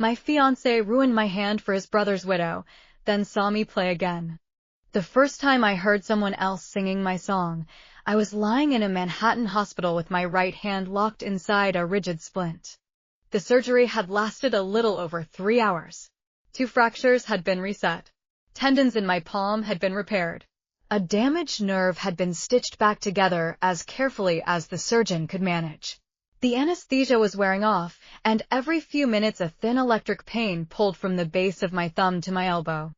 My fiancé ruined my hand for his brother's widow, then saw me play again. The first time I heard someone else singing my song, I was lying in a Manhattan hospital with my right hand locked inside a rigid splint. The surgery had lasted a little over 3 hours. 2 fractures had been reset. Tendons in my palm had been repaired. A damaged nerve had been stitched back together as carefully as the surgeon could manage. The anesthesia was wearing off, and every few minutes a thin electric pain pulled from the base of my thumb to my elbow.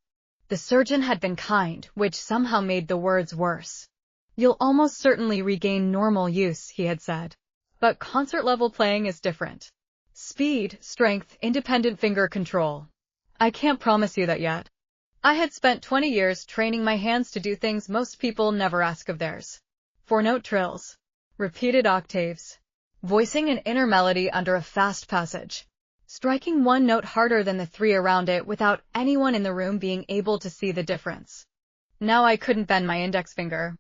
The surgeon had been kind, which somehow made the words worse. "You'll almost certainly regain normal use," he had said. "But concert-level playing is different. Speed, strength, independent finger control. I can't promise you that yet." I had spent 20 years training my hands to do things most people never ask of theirs. 4-note trills. Repeated octaves. Voicing an inner melody under a fast passage. Striking one note harder than the 3 around it without anyone in the room being able to see the difference. Now I couldn't bend my index finger.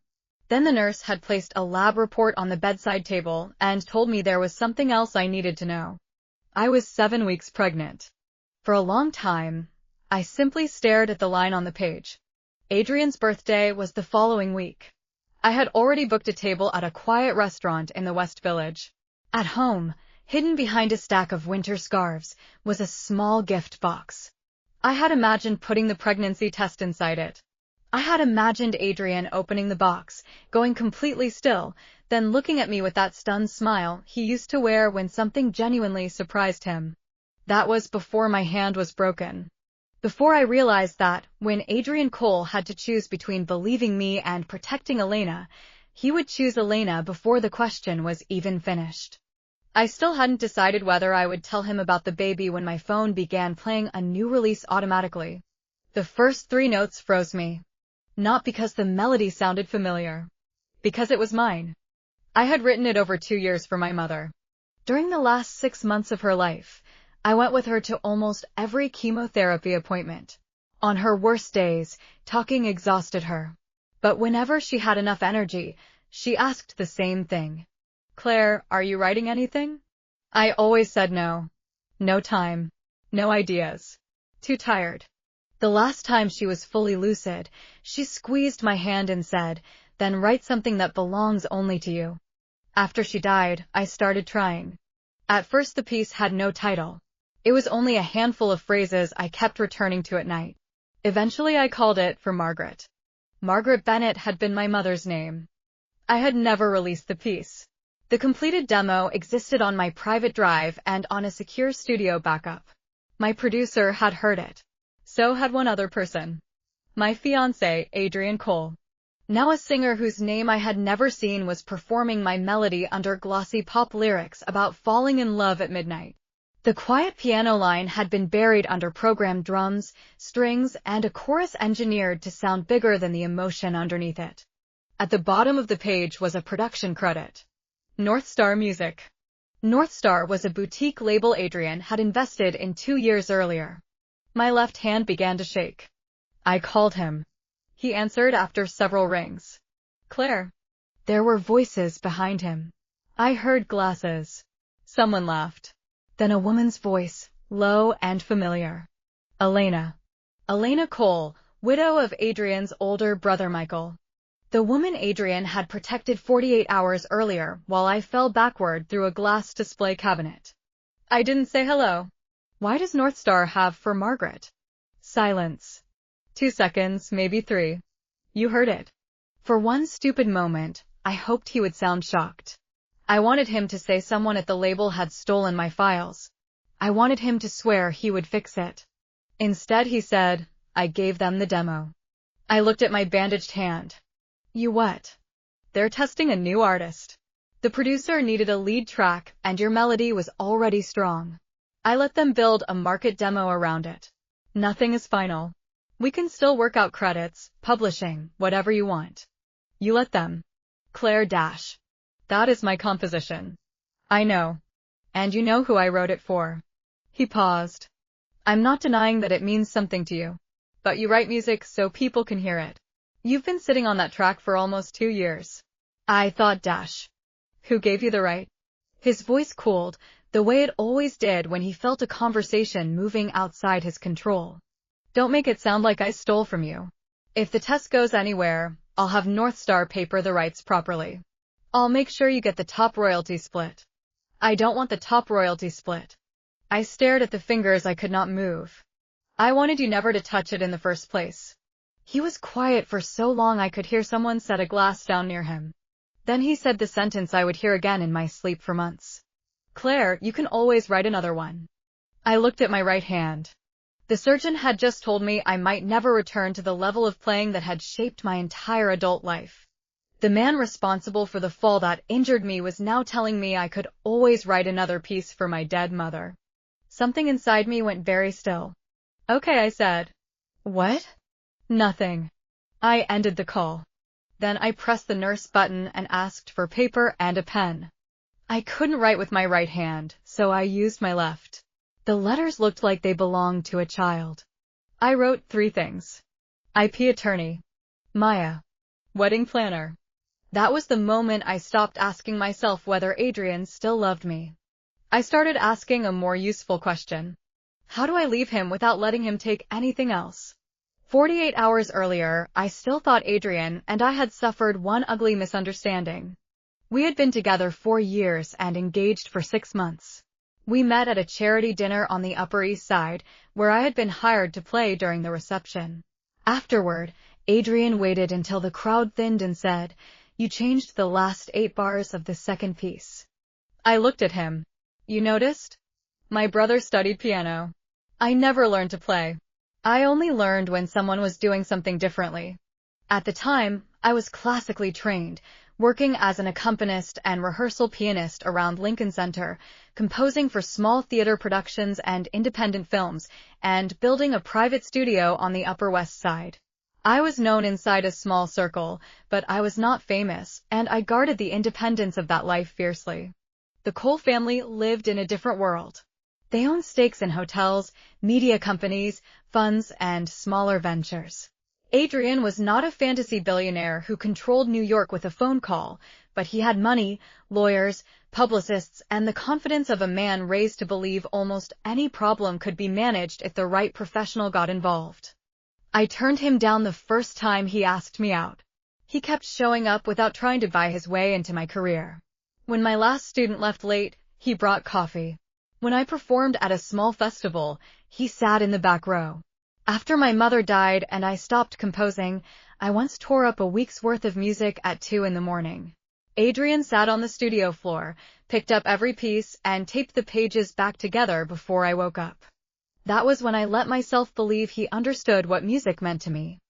Then the nurse had placed a lab report on the bedside table and told me there was something else I needed to know. I was 7 weeks pregnant. For a long time, I simply stared at the line on the page. Adrian's birthday was the following week. I had already booked a table at a quiet restaurant in the West Village. At home, hidden behind a stack of winter scarves, was a small gift box. I had imagined putting the pregnancy test inside it. I had imagined Adrian opening the box, going completely still, then looking at me with that stunned smile he used to wear when something genuinely surprised him. That was before my hand was broken. Before I realized that, when Adrian Cole had to choose between believing me and protecting Elena, he would choose Elena before the question was even finished. I still hadn't decided whether I would tell him about the baby when my phone began playing a new release automatically. The first 3 notes froze me. Not because the melody sounded familiar. Because it was mine. I had written it over 2 years for my mother. During the last 6 months of her life, I went with her to almost every chemotherapy appointment. On her worst days, talking exhausted her. But whenever she had enough energy, she asked the same thing. "Claire, are you writing anything?" I always said no. No time. No ideas. Too tired. The last time she was fully lucid, she squeezed my hand and said, "Then write something that belongs only to you." After she died, I started trying. At first the piece had no title. It was only a handful of phrases I kept returning to at night. Eventually I called it For Margaret. Margaret Bennett had been my mother's name. I had never released the piece. The completed demo existed on my private drive and on a secure studio backup. My producer had heard it. So had one other person. My fiancé, Adrian Cole. Now a singer whose name I had never seen was performing my melody under glossy pop lyrics about falling in love at midnight. The quiet piano line had been buried under programmed drums, strings, and a chorus engineered to sound bigger than the emotion underneath it. At the bottom of the page was a production credit. North Star Music. North Star was a boutique label Adrian had invested in 2 years earlier. My left hand began to shake. I called him. He answered after several rings. "Claire." There were voices behind him. I heard glasses. Someone laughed. Then a woman's voice, low and familiar. "Elena." Elena Cole, widow of Adrian's older brother Michael. The woman Adrian had protected 48 hours earlier while I fell backward through a glass display cabinet. I didn't say hello. Why does North Star have For Margaret? Silence. 2 seconds, maybe 3. You heard it. For one stupid moment, I hoped he would sound shocked. I wanted him to say someone at the label had stolen my files. I wanted him to swear he would fix it. Instead he said, "I gave them the demo." I looked at my bandaged hand. "You what?" "They're testing a new artist. The producer needed a lead track and your melody was already strong. I let them build a market demo around it. Nothing is final. We can still work out credits, publishing, whatever you want. You let them." Claire Dash. "That is my composition." "I know. And you know who I wrote it for." He paused. "I'm not denying that it means something to you. But you write music so people can hear it. You've been sitting on that track for almost 2 years. I thought Dash. Who gave you the right?" His voice cooled, the way it always did when he felt a conversation moving outside his control. Don't make it sound like I stole from you. If the test goes anywhere, I'll have North Star paper the rights properly. I'll make sure you get the top royalty split. I don't want the top royalty split. I stared at the fingers I could not move. I wanted you never to touch it in the first place. He was quiet for so long I could hear someone set a glass down near him. Then he said the sentence I would hear again in my sleep for months. Claire, you can always write another one. I looked at my right hand. The surgeon had just told me I might never return to the level of playing that had shaped my entire adult life. The man responsible for the fall that injured me was now telling me I could always write another piece for my dead mother. Something inside me went very still. Okay, I said. What? Nothing. I ended the call. Then I pressed the nurse button and asked for paper and a pen. I couldn't write with my right hand, so I used my left. The letters looked like they belonged to a child. I wrote 3 things. IP attorney. Maya. Wedding planner. That was the moment I stopped asking myself whether Adrian still loved me. I started asking a more useful question. How do I leave him without letting him take anything else? 48 hours earlier, I still thought Adrian and I had suffered one ugly misunderstanding. We had been together 4 years and engaged for 6 months. We met at a charity dinner on the Upper East Side, where I had been hired to play during the reception. Afterward, Adrian waited until the crowd thinned and said, "You changed the last 8 bars of the second piece." I looked at him. You noticed? My brother studied piano. I never learned to play. I only learned when someone was doing something differently. At the time, I was classically trained, working as an accompanist and rehearsal pianist around Lincoln Center, composing for small theater productions and independent films, and building a private studio on the Upper West Side. I was known inside a small circle, but I was not famous, and I guarded the independence of that life fiercely. The Cole family lived in a different world. They owned stakes in hotels, media companies, funds, and smaller ventures. Adrian was not a fantasy billionaire who controlled New York with a phone call, but he had money, lawyers, publicists, and the confidence of a man raised to believe almost any problem could be managed if the right professional got involved. I turned him down the first time he asked me out. He kept showing up without trying to buy his way into my career. When my last student left late, he brought coffee. When I performed at a small festival, he sat in the back row. After my mother died and I stopped composing, I once tore up a week's worth of music at 2 in the morning. Adrian sat on the studio floor, picked up every piece, and taped the pages back together before I woke up. That was when I let myself believe he understood what music meant to me.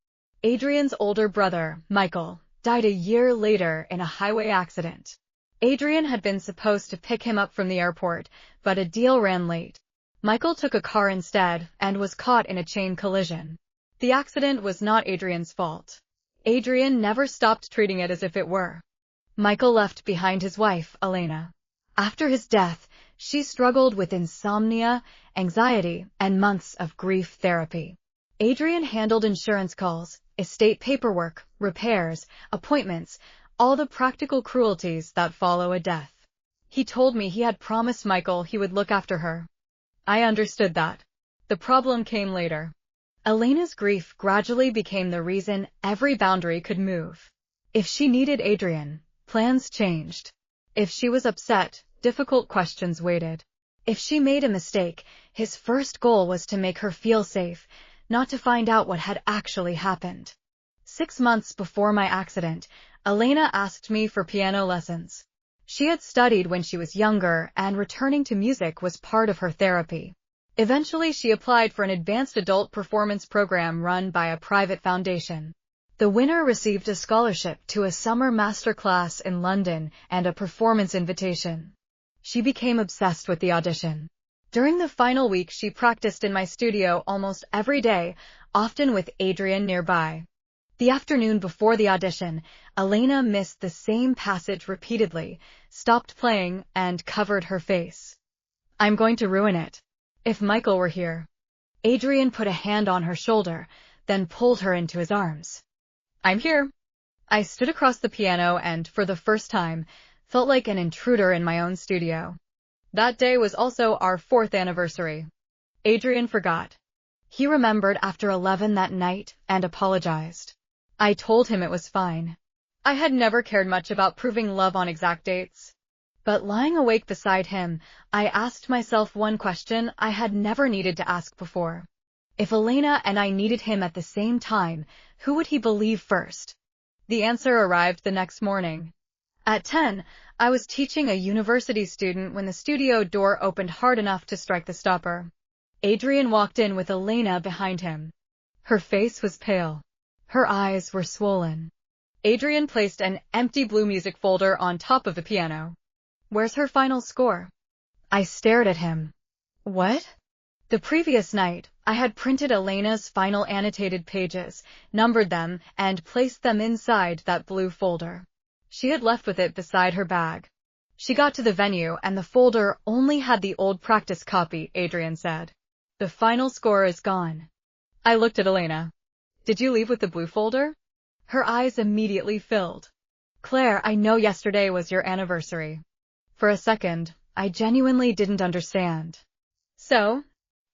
Adrian's older brother, Michael, died a year later in a highway accident. Adrian had been supposed to pick him up from the airport, but a deal ran late. Michael took a car instead and was caught in a chain collision. The accident was not Adrian's fault. Adrian never stopped treating it as if it were. Michael left behind his wife, Elena. After his death, she struggled with insomnia, anxiety, and months of grief therapy. Adrian handled insurance calls, estate paperwork, repairs, appointments, all the practical cruelties that follow a death. He told me he had promised Michael he would look after her. I understood that. The problem came later. Elena's grief gradually became the reason every boundary could move. If she needed Adrian, plans changed. If she was upset, difficult questions waited. If she made a mistake, his first goal was to make her feel safe, not to find out what had actually happened. 6 months before my accident, Elena asked me for piano lessons. She had studied when she was younger, and returning to music was part of her therapy. Eventually, she applied for an advanced adult performance program run by a private foundation. The winner received a scholarship to a summer master class in London and a performance invitation. She became obsessed with the audition. During the final week, she practiced in my studio almost every day, often with Adrian nearby. The afternoon before the audition, Elena missed the same passage repeatedly, stopped playing, and covered her face. "I'm going to ruin it. If Michael were here." Adrian put a hand on her shoulder, then pulled her into his arms. "I'm here." I stood across the piano and, for the first time, felt like an intruder in my own studio. That day was also our 4th anniversary. Adrian forgot. He remembered after 11 that night and apologized. I told him it was fine. I had never cared much about proving love on exact dates. But lying awake beside him, I asked myself one question I had never needed to ask before. If Elena and I needed him at the same time, who would he believe first? The answer arrived the next morning. At 10, I was teaching a university student when the studio door opened hard enough to strike the stopper. Adrian walked in with Elena behind him. Her face was pale. Her eyes were swollen. Adrian placed an empty blue music folder on top of the piano. Where's her final score? I stared at him. What? The previous night, I had printed Elena's final annotated pages, numbered them, and placed them inside that blue folder. She had left with it beside her bag. She got to the venue and the folder only had the old practice copy, Adrian said. The final score is gone. I looked at Elena. Did you leave with the blue folder? Her eyes immediately filled. Claire, I know yesterday was your anniversary. For a second, I genuinely didn't understand. So?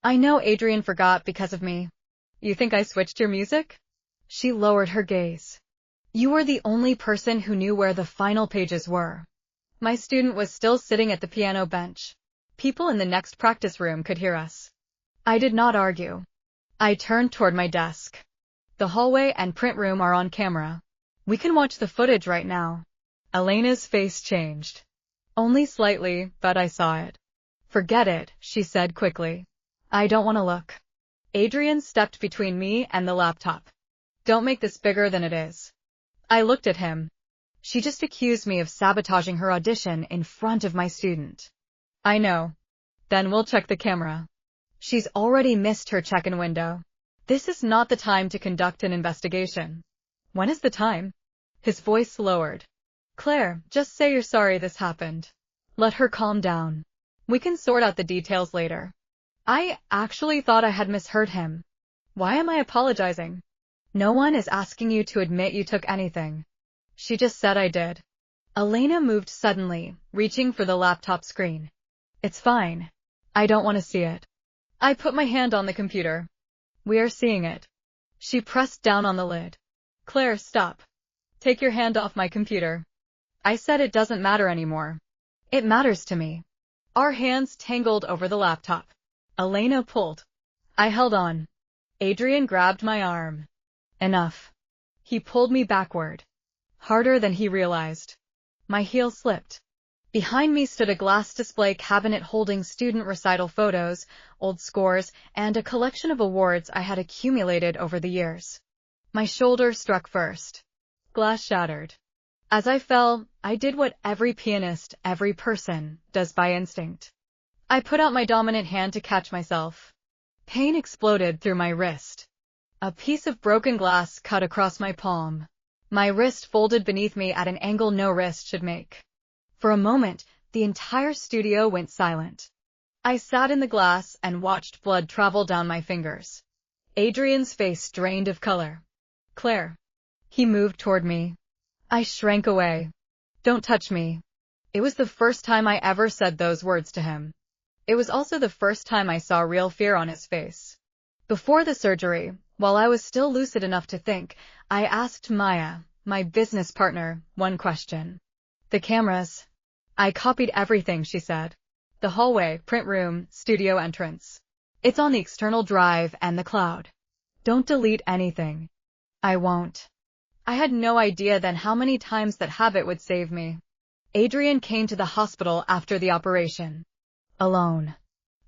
I know Adrian forgot because of me. You think I switched your music? She lowered her gaze. You were the only person who knew where the final pages were. My student was still sitting at the piano bench. People in the next practice room could hear us. I did not argue. I turned toward my desk. The hallway and print room are on camera. We can watch the footage right now. Elena's face changed. Only slightly, but I saw it. Forget it, she said quickly. I don't want to look. Adrian stepped between me and the laptop. Don't make this bigger than it is. I looked at him. She just accused me of sabotaging her audition in front of my student. I know. Then we'll check the camera. She's already missed her check-in window. This is not the time to conduct an investigation. When is the time? His voice lowered. Claire, just say you're sorry this happened. Let her calm down. We can sort out the details later. I actually thought I had misheard him. Why am I apologizing? No one is asking you to admit you took anything. She just said I did. Elena moved suddenly, reaching for the laptop screen. It's fine. I don't want to see it. I put my hand on the computer. We are seeing it. She pressed down on the lid. Claire, stop. Take your hand off my computer. I said it doesn't matter anymore. It matters to me. Our hands tangled over the laptop. Elena pulled. I held on. Adrian grabbed my arm. Enough. He pulled me backward. Harder than he realized. My heel slipped. Behind me stood a glass display cabinet holding student recital photos, old scores, and a collection of awards I had accumulated over the years. My shoulder struck first. Glass shattered. As I fell, I did what every pianist, every person, does by instinct. I put out my dominant hand to catch myself. Pain exploded through my wrist. A piece of broken glass cut across my palm. My wrist folded beneath me at an angle no wrist should make. For a moment, the entire studio went silent. I sat in the glass and watched blood travel down my fingers. Adrian's face drained of color. Claire. He moved toward me. I shrank away. Don't touch me. It was the first time I ever said those words to him. It was also the first time I saw real fear on his face. Before the surgery, while I was still lucid enough to think, I asked Maya, my business partner, one question. The cameras. I copied everything, she said. The hallway, print room, studio entrance. It's on the external drive and the cloud. Don't delete anything. I won't. I had no idea then how many times that habit would save me. Adrian came to the hospital after the operation. Alone.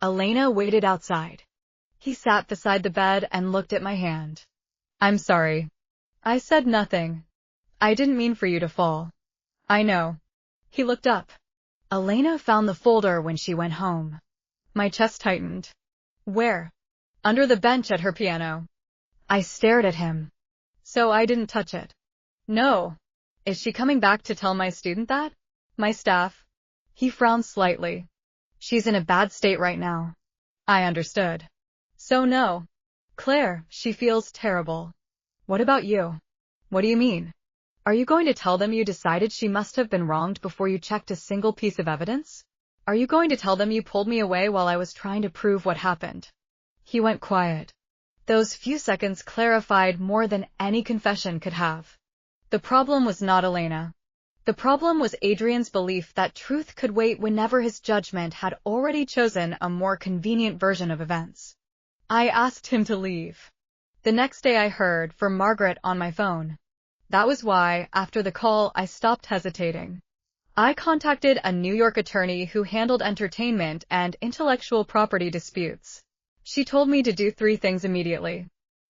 Elena waited outside. He sat beside the bed and looked at my hand. I'm sorry. I said nothing. I didn't mean for you to fall. I know. He looked up. Elena found the folder when she went home. My chest tightened. Where? Under the bench at her piano. I stared at him. So I didn't touch it. No. Is she coming back to tell my student that? My staff? He frowned slightly. She's in a bad state right now. I understood. So no. Claire, she feels terrible. What about you? What do you mean? Are you going to tell them you decided she must have been wronged before you checked a single piece of evidence? Are you going to tell them you pulled me away while I was trying to prove what happened? He went quiet. Those few seconds clarified more than any confession could have. The problem was not Elena. The problem was Adrian's belief that truth could wait whenever his judgment had already chosen a more convenient version of events. I asked him to leave. The next day I heard from Margaret on my phone. That was why, after the call, I stopped hesitating. I contacted a New York attorney who handled entertainment and intellectual property disputes. She told me to do 3 things immediately.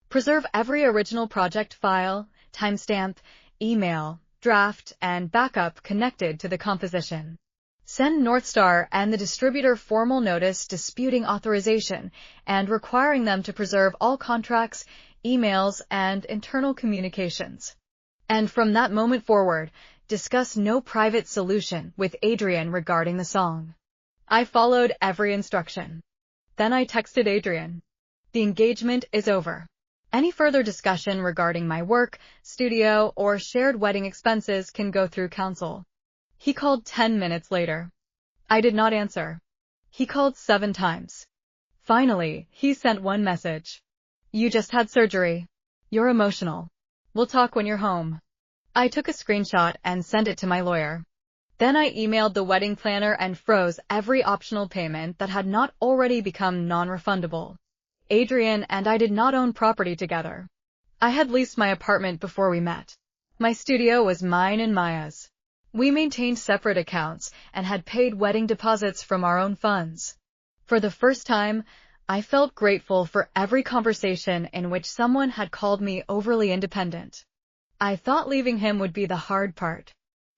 Preserve every original project file, timestamp, email, draft, and backup connected to the composition. Send Northstar and the distributor formal notice disputing authorization and requiring them to preserve all contracts, emails, and internal communications. And from that moment forward, discuss no private solution with Adrian regarding the song. I followed every instruction. Then I texted Adrian. The engagement is over. Any further discussion regarding my work, studio, or shared wedding expenses can go through counsel. He called 10 minutes later. I did not answer. He called 7 times. Finally, he sent one message. You just had surgery. You're emotional. We'll talk when you're home. I took a screenshot and sent it to my lawyer. Then I emailed the wedding planner and froze every optional payment that had not already become non-refundable. Adrian and I did not own property together. I had leased my apartment before we met. My studio was mine and Maya's. We maintained separate accounts and had paid wedding deposits from our own funds. For the first time, I felt grateful for every conversation in which someone had called me overly independent. I thought leaving him would be the hard part.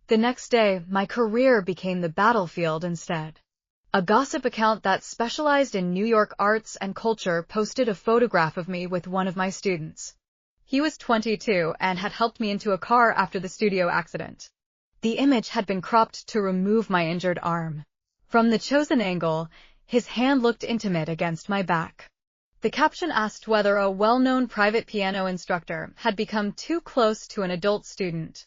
The next day, my career became the battlefield instead. A gossip account that specialized in New York arts and culture posted a photograph of me with one of my students. He was 22 and had helped me into a car after the studio accident. The image had been cropped to remove my injured arm. From the chosen angle, his hand looked intimate against my back. The caption asked whether a well-known private piano instructor had become too close to an adult student.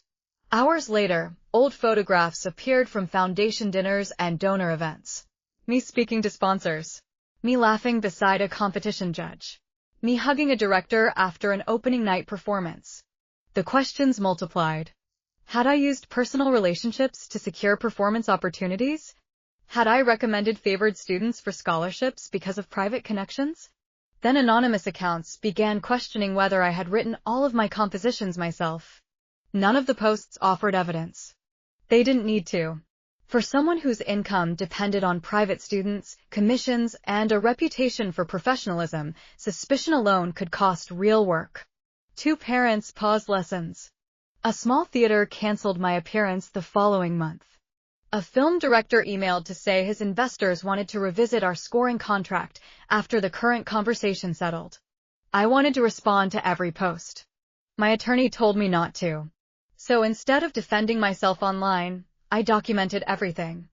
Hours later, old photographs appeared from foundation dinners and donor events. Me speaking to sponsors. Me laughing beside a competition judge. Me hugging a director after an opening night performance. The questions multiplied. Had I used personal relationships to secure performance opportunities? Had I recommended favored students for scholarships because of private connections? Then anonymous accounts began questioning whether I had written all of my compositions myself. None of the posts offered evidence. They didn't need to. For someone whose income depended on private students, commissions, and a reputation for professionalism, suspicion alone could cost real work. 2 parents paused lessons. A small theater canceled my appearance the following month. A film director emailed to say his investors wanted to revisit our scoring contract after the current conversation settled. I wanted to respond to every post. My attorney told me not to. So instead of defending myself online, I documented everything.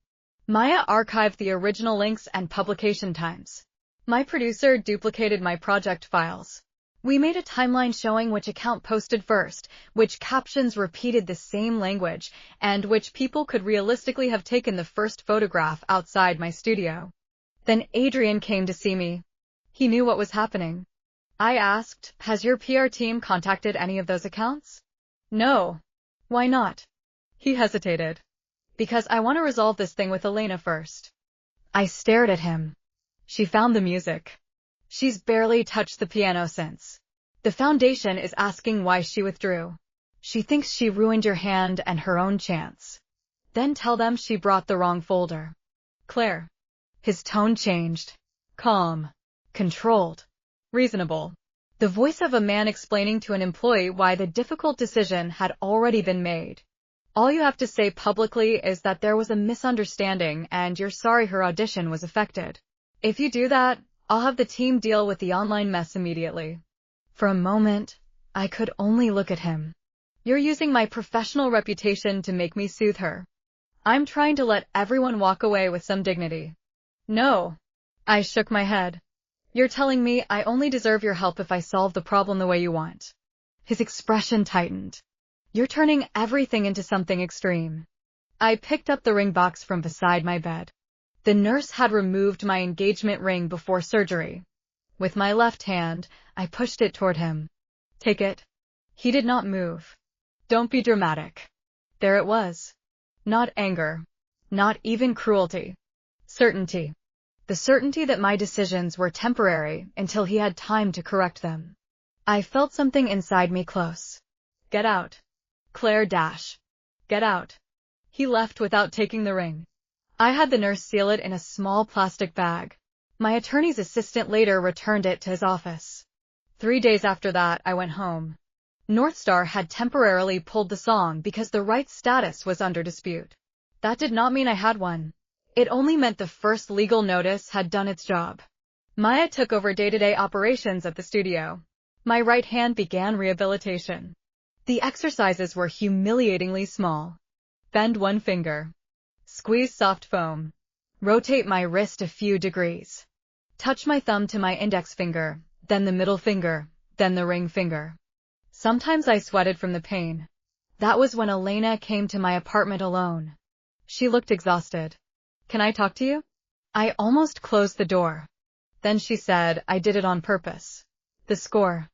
Maya archived the original links and publication times. My producer duplicated my project files. We made a timeline showing which account posted first, which captions repeated the same language, and which people could realistically have taken the first photograph outside my studio. Then Adrian came to see me. He knew what was happening. I asked, has your PR team contacted any of those accounts? No. Why not? He hesitated. Because I want to resolve this thing with Elena first. I stared at him. She found the music. She's barely touched the piano since. The foundation is asking why she withdrew. She thinks she ruined your hand and her own chance. Then tell them she brought the wrong folder. Claire. His tone changed. Calm. Controlled. Reasonable. The voice of a man explaining to an employee why the difficult decision had already been made. All you have to say publicly is that there was a misunderstanding and you're sorry her audition was affected. If you do that, I'll have the team deal with the online mess immediately. For a moment, I could only look at him. You're using my professional reputation to make me soothe her. I'm trying to let everyone walk away with some dignity. No. I shook my head. You're telling me I only deserve your help if I solve the problem the way you want. His expression tightened. You're turning everything into something extreme. I picked up the ring box from beside my bed. The nurse had removed my engagement ring before surgery. With my left hand, I pushed it toward him. Take it. He did not move. Don't be dramatic. There it was. Not anger. Not even cruelty. Certainty. The certainty that my decisions were temporary until he had time to correct them. I felt something inside me close. Get out. Claire dash. Get out. He left without taking the ring. I had the nurse seal it in a small plastic bag. My attorney's assistant later returned it to his office. 3 days after that, I went home. Northstar had temporarily pulled the song because the rights status was under dispute. That did not mean I had one. It only meant the first legal notice had done its job. Maya took over day-to-day operations at the studio. My right hand began rehabilitation. The exercises were humiliatingly small. Bend one finger. Squeeze soft foam. Rotate my wrist a few degrees. Touch my thumb to my index finger, then the middle finger, then the ring finger. Sometimes I sweated from the pain. That was when Elena came to my apartment alone. She looked exhausted. Can I talk to you? I almost closed the door. Then she said I did it on purpose. The score.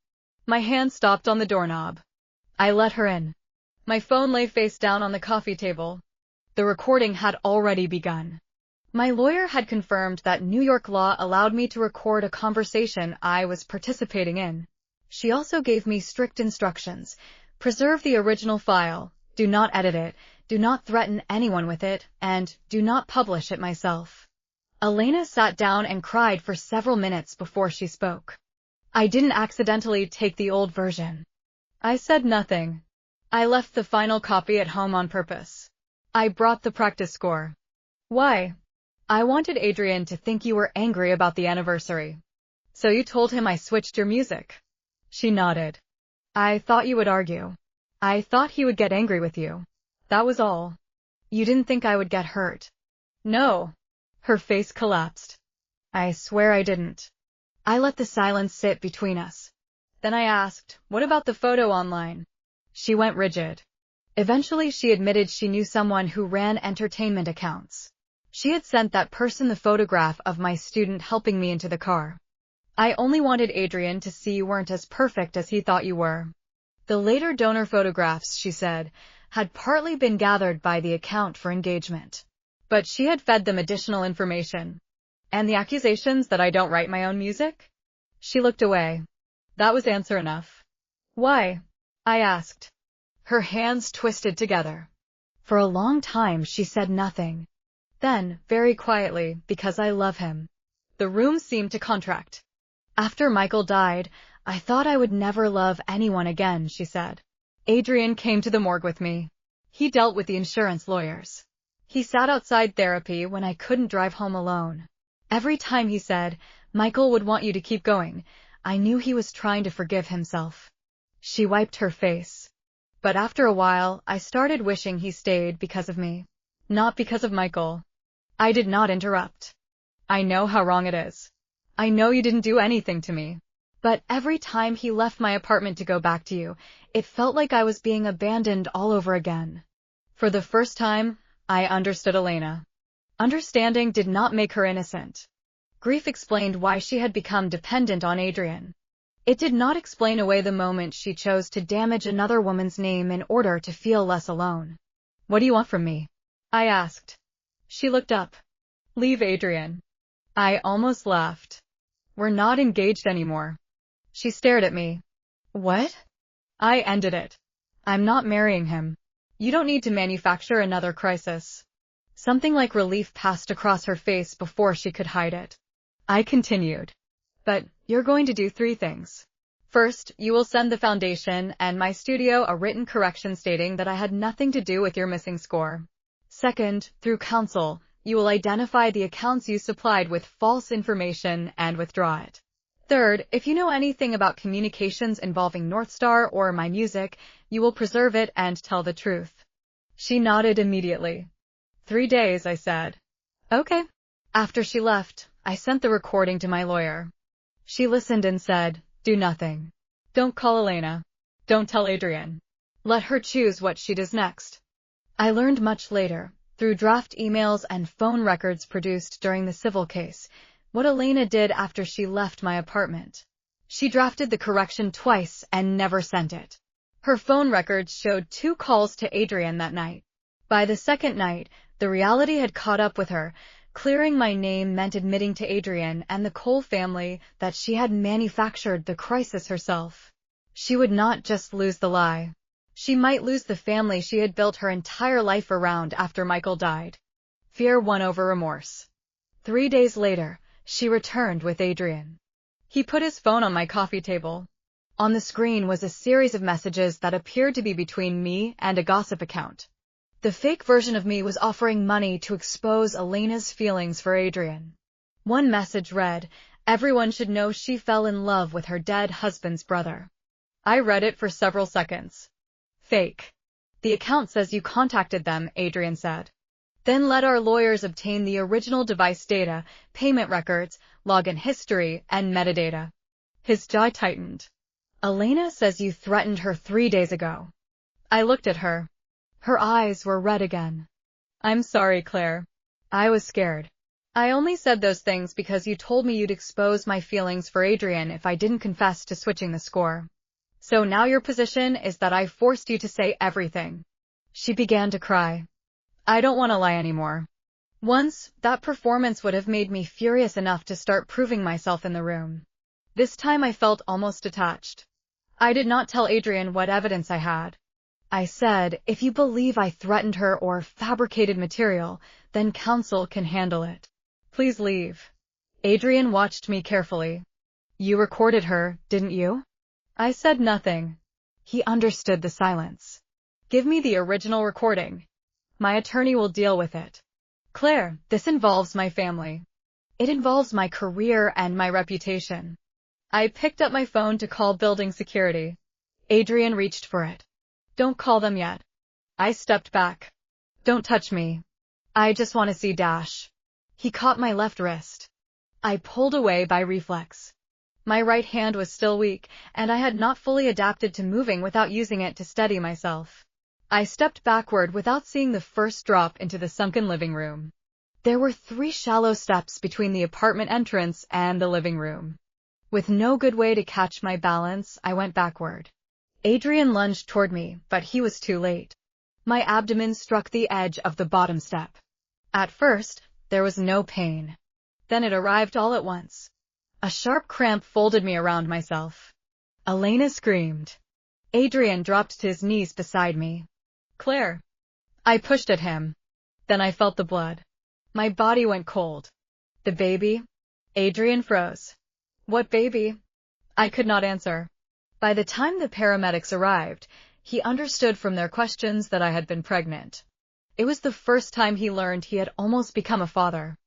My hand stopped on the doorknob. I let her in. My phone lay face down on the coffee table. The recording had already begun. My lawyer had confirmed that New York law allowed me to record a conversation I was participating in. She also gave me strict instructions. Preserve the original file, do not edit it, do not threaten anyone with it, and do not publish it myself. Elena sat down and cried for several minutes before she spoke. I didn't accidentally take the old version. I said nothing. I left the final copy at home on purpose. I brought the practice score. Why? I wanted Adrian to think you were angry about the anniversary. So you told him I switched your music. She nodded. I thought you would argue. I thought he would get angry with you. That was all. You didn't think I would get hurt. No. Her face collapsed. I swear I didn't. I let the silence sit between us. Then I asked, what about the photo online? She went rigid. Eventually she admitted she knew someone who ran entertainment accounts. She had sent that person the photograph of my student helping me into the car. I only wanted Adrian to see you weren't as perfect as he thought you were. The later donor photographs, she said, had partly been gathered by the account for engagement. But she had fed them additional information. And the accusations that I don't write my own music? She looked away. That was answer enough. Why? I asked. Her hands twisted together. For a long time she said nothing. Then, very quietly, because I love him. The room seemed to contract. After Michael died, I thought I would never love anyone again, she said. Adrian came to the morgue with me. He dealt with the insurance lawyers. He sat outside therapy when I couldn't drive home alone. Every time he said, Michael would want you to keep going, I knew he was trying to forgive himself. She wiped her face. But after a while, I started wishing he stayed because of me. Not because of Michael. I did not interrupt. I know how wrong it is. I know you didn't do anything to me. But every time he left my apartment to go back to you, it felt like I was being abandoned all over again. For the first time, I understood Elena. Understanding did not make her innocent. Grief explained why she had become dependent on Adrian. It did not explain away the moment she chose to damage another woman's name in order to feel less alone. What do you want from me? I asked. She looked up. Leave Adrian. I almost laughed. We're not engaged anymore. She stared at me. What? I ended it. I'm not marrying him. You don't need to manufacture another crisis. Something like relief passed across her face before she could hide it. I continued. But you're going to do 3 things. First, you will send the foundation and my studio a written correction stating that I had nothing to do with your missing score. Second, through counsel, you will identify the accounts you supplied with false information and withdraw it. Third, if you know anything about communications involving Northstar or my music, you will preserve it and tell the truth. She nodded immediately. 3 days, I said. Okay. After she left, I sent the recording to my lawyer. She listened and said, do nothing. Don't call Elena. Don't tell Adrian. Let her choose what she does next. I learned much later through draft emails and phone records produced during the civil case, what Elena did after she left my apartment. She drafted the correction twice and never sent it. Her phone records showed 2 calls to Adrian that night. By the second night, the reality had caught up with her. Clearing my name meant admitting to Adrian and the Cole family that she had manufactured the crisis herself. She would not just lose the lie. She might lose the family she had built her entire life around after Michael died. Fear won over remorse. 3 days later, she returned with Adrian. He put his phone on my coffee table. On the screen was a series of messages that appeared to be between me and a gossip account. The fake version of me was offering money to expose Elena's feelings for Adrian. One message read, "Everyone should know she fell in love with her dead husband's brother." I read it for several seconds. Fake. "The account says you contacted them," Adrian said. "Then let our lawyers obtain the original device data, payment records, login history, and metadata." His jaw tightened. "Elena says you threatened her 3 days ago." I looked at her. Her eyes were red again. "I'm sorry, Claire. I was scared. I only said those things because you told me you'd expose my feelings for Adrian if I didn't confess to switching the score. So now your position is that I forced you to say everything." She began to cry. "I don't want to lie anymore. Once, that performance would have made me furious enough to start proving myself in the room. This time I felt almost detached. I did not tell Adrian what evidence I had. I said, if you believe I threatened her or fabricated material, then counsel can handle it. Please leave." Adrian watched me carefully. "You recorded her, didn't you?" I said nothing. He understood the silence. "Give me the original recording. My attorney will deal with it." "Claire, this involves my family. It involves my career and my reputation." I picked up my phone to call building security. Adrian reached for it. "Don't call them yet." I stepped back. "Don't touch me. I just want to see Dash." He caught my left wrist. I pulled away by reflex. My right hand was still weak, and I had not fully adapted to moving without using it to steady myself. I stepped backward without seeing the first drop into the sunken living room. There were 3 shallow steps between the apartment entrance and the living room. With no good way to catch my balance, I went backward. Adrian lunged toward me, but he was too late. My abdomen struck the edge of the bottom step. At first, there was no pain. Then it arrived all at once. A sharp cramp folded me around myself. Elena screamed. Adrian dropped to his knees beside me. "Claire." I pushed at him. Then I felt the blood. My body went cold. "The baby?" Adrian froze. "What baby?" I could not answer. By the time the paramedics arrived, he understood from their questions that I had been pregnant. It was the first time he learned he had almost become a father.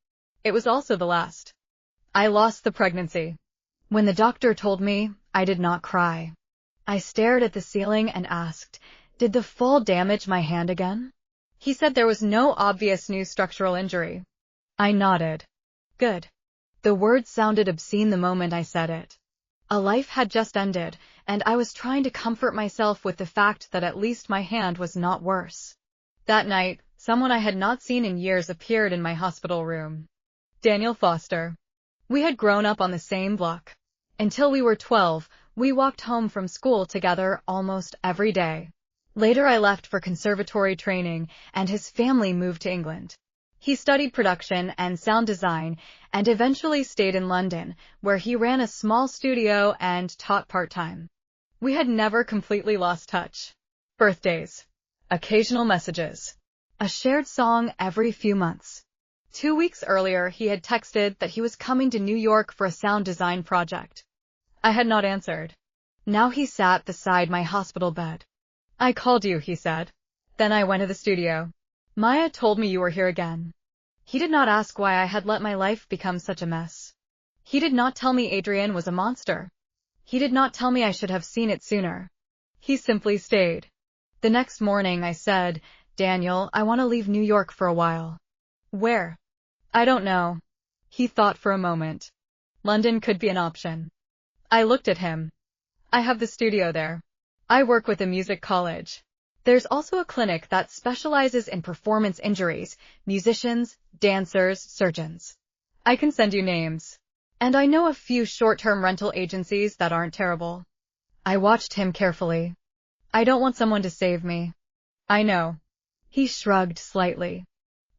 It was also the last. I lost the pregnancy. When the doctor told me, I did not cry. I stared at the ceiling and asked, did the fall damage my hand again? He said there was no obvious new structural injury. I nodded. Good. The words sounded obscene the moment I said it. A life had just ended, and I was trying to comfort myself with the fact that at least my hand was not worse. That night, someone I had not seen in years appeared in my hospital room. Daniel Foster. We had grown up on the same block. Until we were 12, we walked home from school together almost every day. Later I left for conservatory training, and his family moved to England. He studied production and sound design, and eventually stayed in London, where he ran a small studio and taught part-time. We had never completely lost touch. Birthdays. Occasional messages. A shared song every few months. 2 weeks earlier, he had texted that he was coming to New York for a sound design project. I had not answered. Now he sat beside my hospital bed. I called you, he said. Then I went to the studio. Maya told me you were here again. He did not ask why I had let my life become such a mess. He did not tell me Adrian was a monster. He did not tell me I should have seen it sooner. He simply stayed. The next morning I said, Daniel, I want to leave New York for a while. Where? I don't know. He thought for a moment. London could be an option. I looked at him. I have the studio there. I work with a music college. There's also a clinic that specializes in performance injuries, musicians, dancers, surgeons. I can send you names. And I know a few short-term rental agencies that aren't terrible. I watched him carefully. I don't want someone to save me. I know. He shrugged slightly.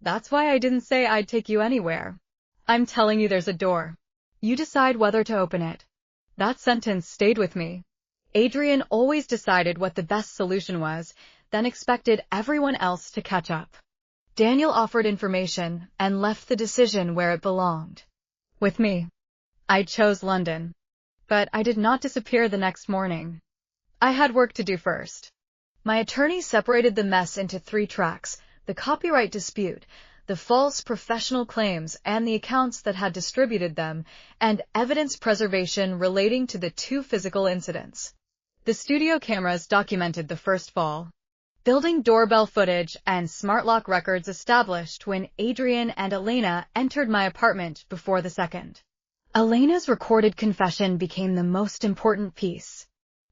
That's why I didn't say I'd take you anywhere. I'm telling you there's a door. You decide whether to open it. That sentence stayed with me. Adrian always decided what the best solution was, then expected everyone else to catch up. Daniel offered information and left the decision where it belonged. With me. I chose London. But I did not disappear the next morning. I had work to do first. My attorney separated the mess into 3 tracks: the copyright dispute, the false professional claims and the accounts that had distributed them, and evidence preservation relating to the 2 physical incidents. The studio cameras documented the first fall. Building doorbell footage and smart lock records established when Adrian and Elena entered my apartment before the second. Elena's recorded confession became the most important piece.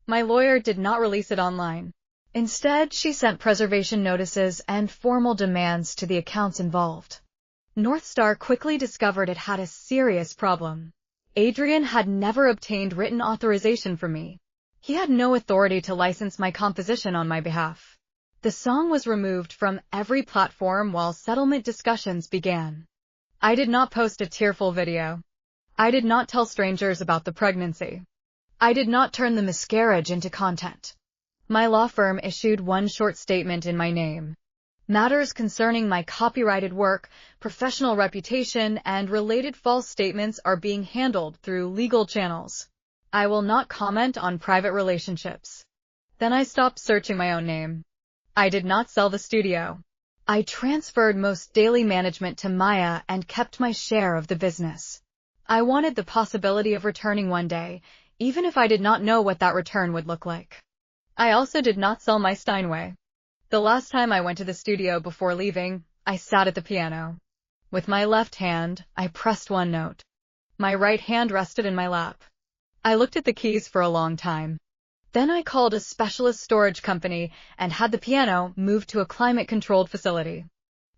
My lawyer did not release it online. Instead, she sent preservation notices and formal demands to the accounts involved. Northstar quickly discovered it had a serious problem. Adrian had never obtained written authorization from me. He had no authority to license my composition on my behalf. The song was removed from every platform while settlement discussions began. I did not post a tearful video. I did not tell strangers about the pregnancy. I did not turn the miscarriage into content. My law firm issued one short statement in my name. Matters concerning my copyrighted work, professional reputation, and related false statements are being handled through legal channels. I will not comment on private relationships. Then I stopped searching my own name. I did not sell the studio. I transferred most daily management to Maya and kept my share of the business. I wanted the possibility of returning one day, even if I did not know what that return would look like. I also did not sell my Steinway. The last time I went to the studio before leaving, I sat at the piano. With my left hand, I pressed one note. My right hand rested in my lap. I looked at the keys for a long time. Then I called a specialist storage company and had the piano moved to a climate-controlled facility.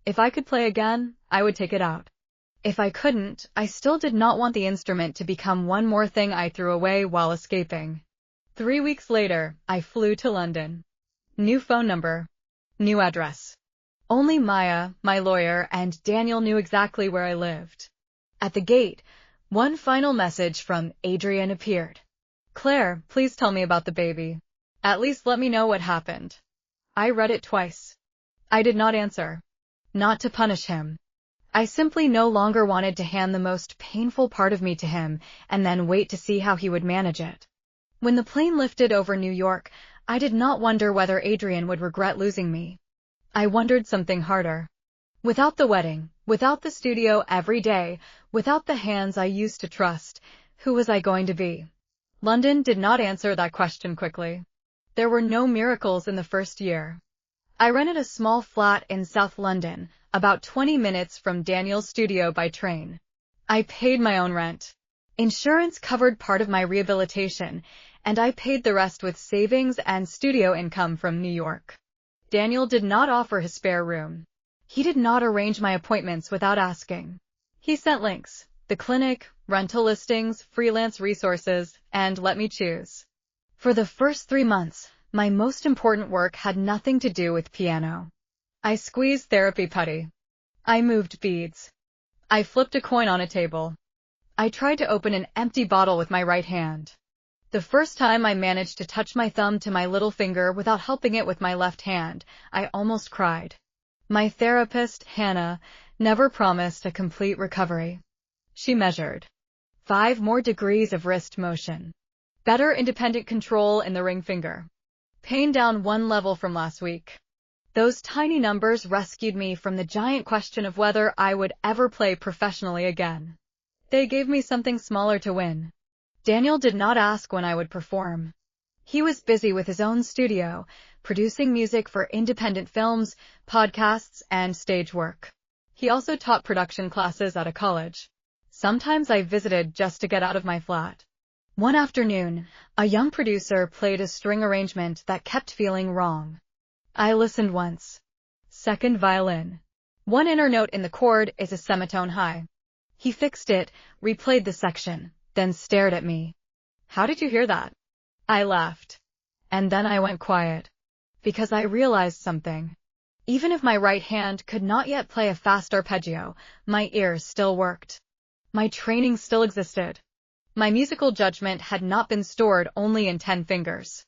If I could play again, I would take it out. If I couldn't, I still did not want the instrument to become one more thing I threw away while escaping. 3 weeks later, I flew to London. New phone number. New address. Only Maya, my lawyer, and Daniel knew exactly where I lived. At the gate, one final message from Adrian appeared. Claire, please tell me about the baby. At least let me know what happened. I read it twice. I did not answer. Not to punish him. I simply no longer wanted to hand the most painful part of me to him and then wait to see how he would manage it. When the plane lifted over New York, I did not wonder whether Adrian would regret losing me. I wondered something harder. Without the wedding, without the studio every day, without the hands I used to trust, who was I going to be? London did not answer that question quickly. There were no miracles in the first year. I rented a small flat in South London, about 20 minutes from Daniel's studio by train. I paid my own rent. Insurance covered part of my rehabilitation, and I paid the rest with savings and studio income from New York. Daniel did not offer his spare room. He did not arrange my appointments without asking. He sent links, the clinic, rental listings, freelance resources, and let me choose. For the first 3 months, my most important work had nothing to do with piano. I squeezed therapy putty. I moved beads. I flipped a coin on a table. I tried to open an empty bottle with my right hand. The first time I managed to touch my thumb to my little finger without helping it with my left hand, I almost cried. My therapist, Hannah, never promised a complete recovery. She measured 5 more degrees of wrist motion. Better independent control in the ring finger. Pain down 1 level from last week. Those tiny numbers rescued me from the giant question of whether I would ever play professionally again. They gave me something smaller to win. Daniel did not ask when I would perform. He was busy with his own studio, producing music for independent films, podcasts, and stage work. He also taught production classes at a college. Sometimes I visited just to get out of my flat. One afternoon, a young producer played a string arrangement that kept feeling wrong. I listened once. Second violin. One inner note in the chord is a semitone high. He fixed it, replayed the section, then stared at me. How did you hear that? I laughed. And then I went quiet. Because I realized something. Even if my right hand could not yet play a fast arpeggio, my ears still worked. My training still existed. My musical judgment had not been stored only in 10 fingers.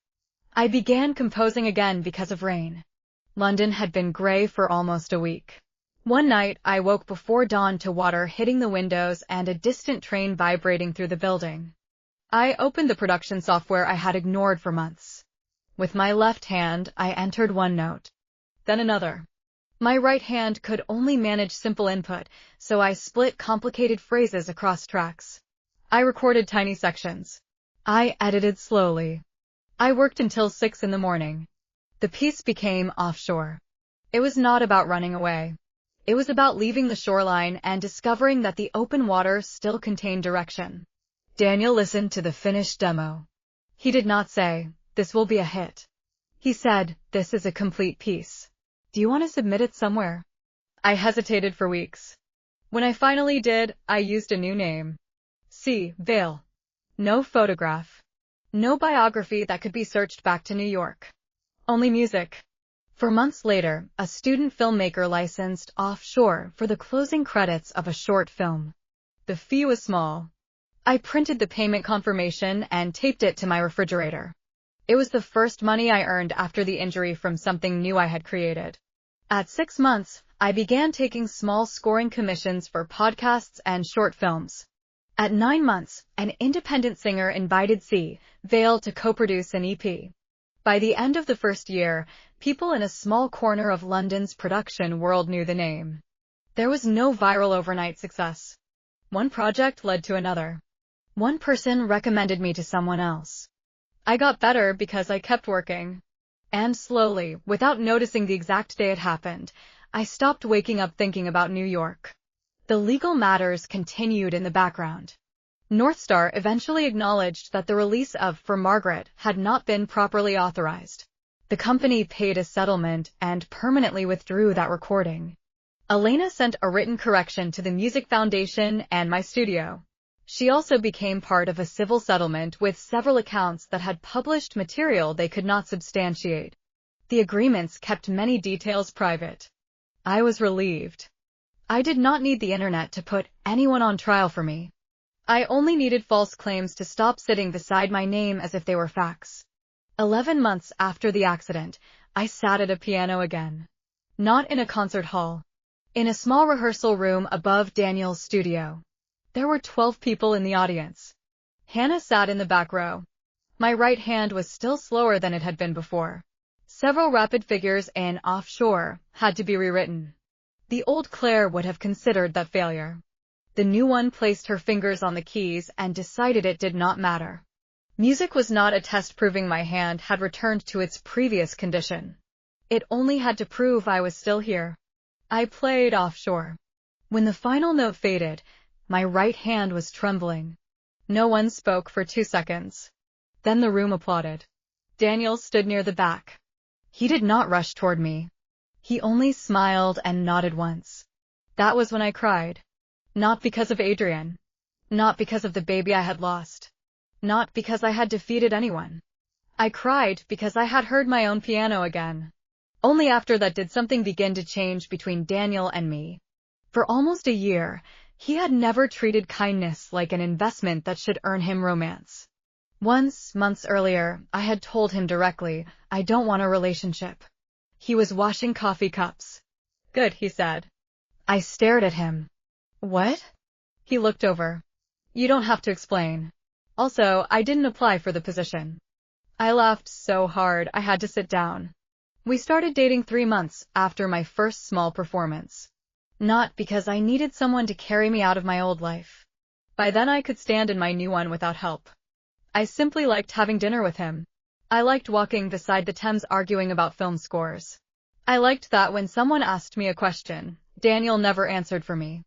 I began composing again because of rain. London had been gray for almost a week. One night, I woke before dawn to water hitting the windows and a distant train vibrating through the building. I opened the production software I had ignored for months. With my left hand, I entered one note. Then another. My right hand could only manage simple input, so I split complicated phrases across tracks. I recorded tiny sections. I edited slowly. I worked until 6 in the morning. The piece became Offshore. It was not about running away. It was about leaving the shoreline and discovering that the open water still contained direction. Daniel listened to the finished demo. He did not say, "This will be a hit." He said, "This is a complete piece. Do you want to submit it somewhere?" I hesitated for weeks. When I finally did, I used a new name. Vale. No photograph. No biography that could be searched back to New York. Only music. For months later, a student filmmaker licensed Offshore for the closing credits of a short film. The fee was small. I printed the payment confirmation and taped it to my refrigerator. It was the first money I earned after the injury from something new I had created. At 6 months, I began taking small scoring commissions for podcasts and short films. At 9 months, an independent singer invited Vale to co-produce an EP. By the end of the first year, people in a small corner of London's production world knew the name. There was no viral overnight success. One project led to another. One person recommended me to someone else. I got better because I kept working. And slowly, without noticing the exact day it happened, I stopped waking up thinking about New York. The legal matters continued in the background. Northstar eventually acknowledged that the release of For Margaret had not been properly authorized. The company paid a settlement and permanently withdrew that recording. Elena sent a written correction to the Music Foundation and my studio. She also became part of a civil settlement with several accounts that had published material they could not substantiate. The agreements kept many details private. I was relieved. I did not need the internet to put anyone on trial for me. I only needed false claims to stop sitting beside my name as if they were facts. 11 months after the accident, I sat at a piano again. Not in a concert hall. In a small rehearsal room above Daniel's studio. There were 12 people in the audience. Hannah sat in the back row. My right hand was still slower than it had been before. Several rapid figures in Offshore had to be rewritten. The old Claire would have considered that failure. The new one placed her fingers on the keys and decided it did not matter. Music was not a test proving my hand had returned to its previous condition. It only had to prove I was still here. I played Offshore. When the final note faded, my right hand was trembling. No one spoke for 2 seconds. Then the room applauded. Daniel stood near the back. He did not rush toward me. He only smiled and nodded once. That was when I cried. Not because of Adrian. Not because of the baby I had lost. Not because I had defeated anyone. I cried because I had heard my own piano again. Only after that did something begin to change between Daniel and me. For almost a year, he had never treated kindness like an investment that should earn him romance. Once, months earlier, I had told him directly, I don't want a relationship. He was washing coffee cups. Good, he said. I stared at him. What? He looked over. You don't have to explain. Also, I didn't apply for the position. I laughed so hard I had to sit down. We started dating 3 months after my first small performance. Not because I needed someone to carry me out of my old life. By then I could stand in my new one without help. I simply liked having dinner with him. I liked walking beside the Thames arguing about film scores. I liked that when someone asked me a question, Daniel never answered for me.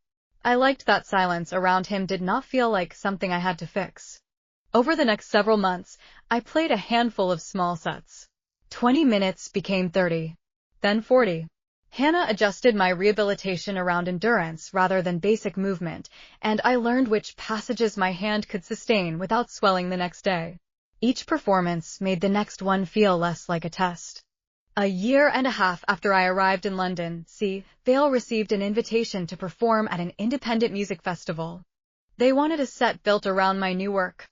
I liked that silence around him did not feel like something I had to fix. Over the next several months, I played a handful of small sets. 20 minutes became 30. then 40. Hannah adjusted my rehabilitation around endurance rather than basic movement, and I learned which passages my hand could sustain without swelling the next day. Each performance made the next one feel less like a test. A year and a half after I arrived in London, Vale received an invitation to perform at an independent music festival. They wanted a set built around my new work.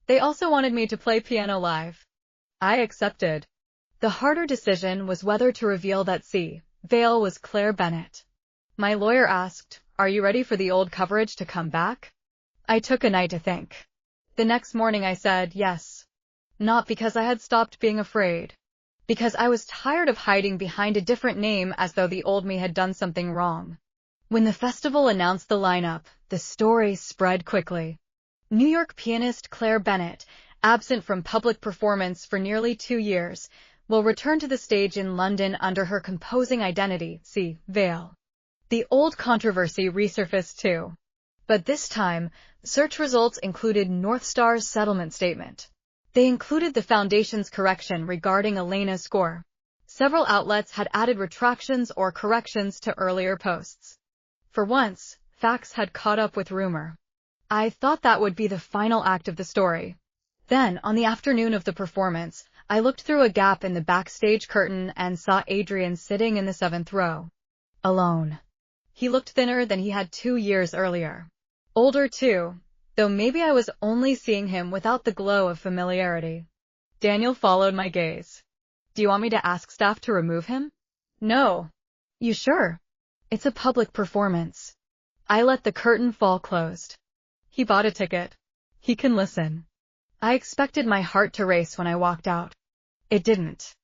They also wanted me to play piano live. I accepted. The harder decision was whether to reveal that Vale was Claire Bennett. My lawyer asked, "Are you ready for the old coverage to come back?" I took a night to think. The next morning I said yes. Not because I had stopped being afraid. Because I was tired of hiding behind a different name as though the old me had done something wrong. When the festival announced the lineup, the story spread quickly. New York pianist Claire Bennett, absent from public performance for nearly 2 years, will return to the stage in London under her composing identity, Vale. The old controversy resurfaced too. But this time, search results included North Star's settlement statement. They included the Foundation's correction regarding Elena's score. Several outlets had added retractions or corrections to earlier posts. For once, facts had caught up with rumor. I thought that would be the final act of the story. Then, on the afternoon of the performance, I looked through a gap in the backstage curtain and saw Adrian sitting in the 7th row. Alone. He looked thinner than he had 2 years earlier. Older too, though maybe I was only seeing him without the glow of familiarity. Daniel followed my gaze. "Do you want me to ask staff to remove him?" "No." "You sure? It's a public performance." I let the curtain fall closed. "He bought a ticket. He can listen." I expected my heart to race when I walked out. It didn't.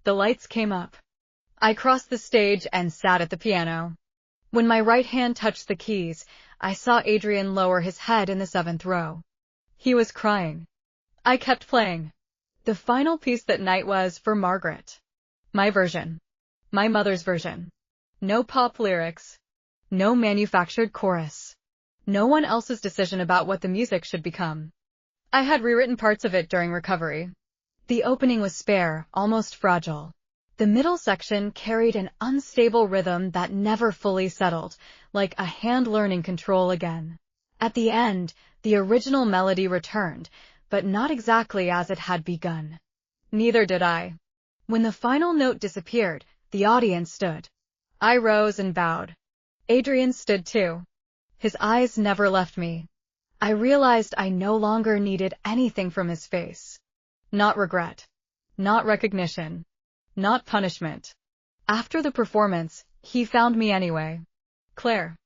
The lights came up. I crossed the stage and sat at the piano. When my right hand touched the keys, I saw Adrian lower his head in the 7th row. He was crying. I kept playing. The final piece that night was for Margaret. My version. My mother's version. No pop lyrics. No manufactured chorus. No one else's decision about what the music should become. I had rewritten parts of it during recovery. The opening was spare, almost fragile. The middle section carried an unstable rhythm that never fully settled, like a hand learning control again. At the end, the original melody returned, but not exactly as it had begun. Neither did I. When the final note disappeared, the audience stood. I rose and bowed. Adrian stood too. His eyes never left me. I realized I no longer needed anything from his face. Not regret. Not recognition. Not punishment. After the performance, he found me anyway. Claire.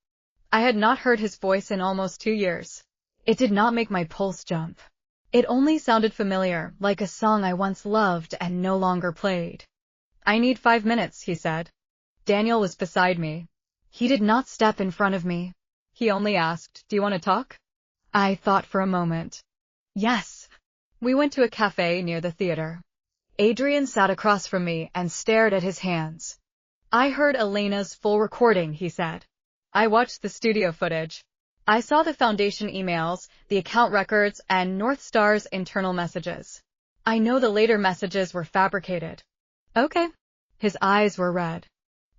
I had not heard his voice in almost 2 years. It did not make my pulse jump. It only sounded familiar, like a song I once loved and no longer played. "I need 5 minutes," he said. Daniel was beside me. He did not step in front of me. He only asked, "Do you want to talk?" I thought for a moment. Yes. We went to a cafe near the theater. Adrian sat across from me and stared at his hands. "I heard Elena's full recording," he said. "I watched the studio footage. I saw the Foundation emails, the account records, and North Star's internal messages. I know the later messages were fabricated." "Okay." His eyes were red.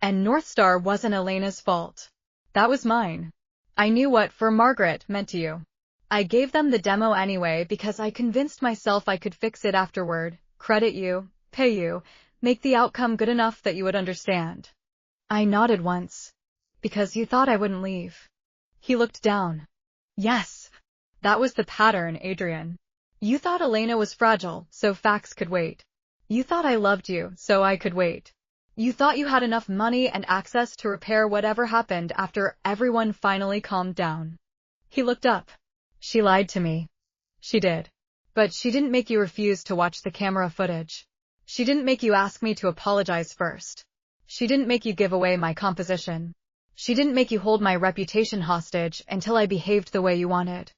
"And North Star wasn't Elena's fault. That was mine. I knew what 'for Margaret' meant to you. I gave them the demo anyway because I convinced myself I could fix it afterward, credit you, pay you, make the outcome good enough that you would understand." I nodded once. "Because you thought I wouldn't leave." He looked down. "Yes. That was the pattern, Adrian. You thought Elena was fragile, so facts could wait. You thought I loved you, so I could wait. You thought you had enough money and access to repair whatever happened after everyone finally calmed down." He looked up. "She lied to me." "She did. But she didn't make you refuse to watch the camera footage. She didn't make you ask me to apologize first. She didn't make you give away my composition. She didn't make you hold my reputation hostage until I behaved the way you wanted.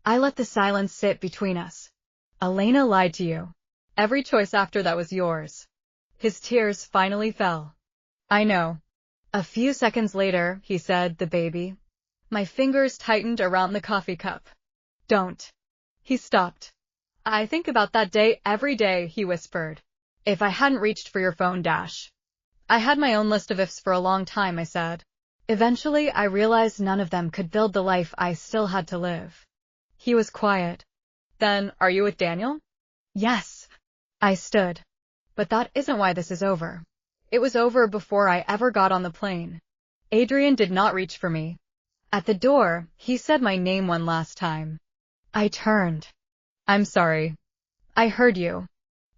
I let the silence sit between us. Elena lied to you. Every choice after that was yours." His tears finally fell. "I know." A few seconds later, he said, "The baby." My fingers tightened around the coffee cup. "Don't." He stopped. "I think about that day every day," he whispered. "If I hadn't reached for your phone, I had my own list of ifs for a long time, I said. Eventually, I realized none of them could build the life I still had to live. He was quiet. Then, are you with Daniel? Yes. I stood. But that isn't why this is over. It was over before I ever got on the plane. Adrian did not reach for me. At the door, he said my name one last time. I turned. I'm sorry. I heard you.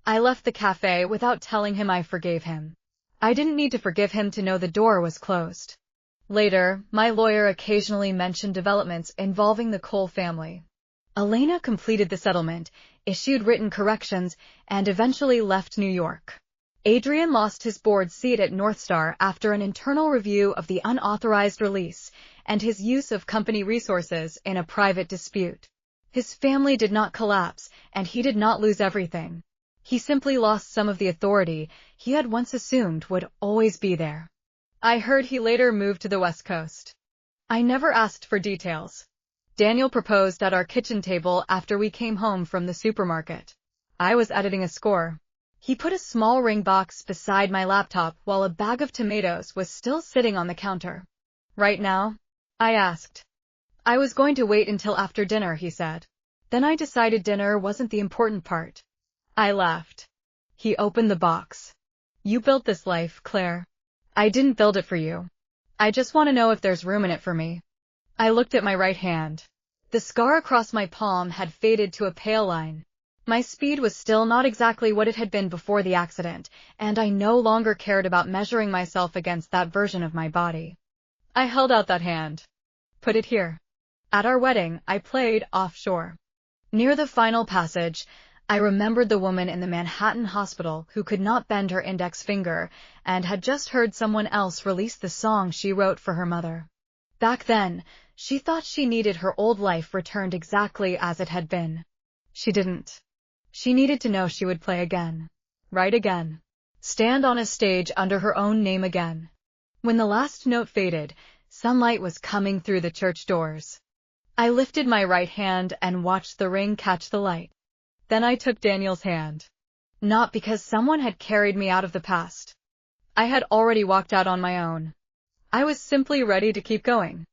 I left the cafe without telling him I forgave him. I didn't need to forgive him to know the door was closed. Later, my lawyer occasionally mentioned developments involving the Cole family. Elena completed the settlement, issued written corrections, and eventually left New York. Adrian lost his board seat at North Star after an internal review of the unauthorized release and his use of company resources in a private dispute. His family did not collapse, and he did not lose everything. He simply lost some of the authority he had once assumed would always be there. I heard he later moved to the West Coast. I never asked for details. Daniel proposed at our kitchen table after we came home from the supermarket. I was editing a score. He put a small ring box beside my laptop while a bag of tomatoes was still sitting on the counter. Right now? I asked. I was going to wait until after dinner, he said. Then I decided dinner wasn't the important part. I laughed. He opened the box. You built this life, Claire. I didn't build it for you. I just want to know if there's room in it for me. I looked at my right hand. The scar across my palm had faded to a pale line. My speed was still not exactly what it had been before the accident, and I no longer cared about measuring myself against that version of my body. I held out that hand. Put it here. At our wedding, I played offshore. Near the final passage, I remembered the woman in the Manhattan hospital who could not bend her index finger and had just heard someone else release the song she wrote for her mother. Back then, she thought she needed her old life returned exactly as it had been. She didn't. She needed to know she would play again. Write again. Stand on a stage under her own name again. When the last note faded, sunlight was coming through the church doors. I lifted my right hand and watched the ring catch the light. Then I took Daniel's hand. Not because someone had carried me out of the past. I had already walked out on my own. I was simply ready to keep going.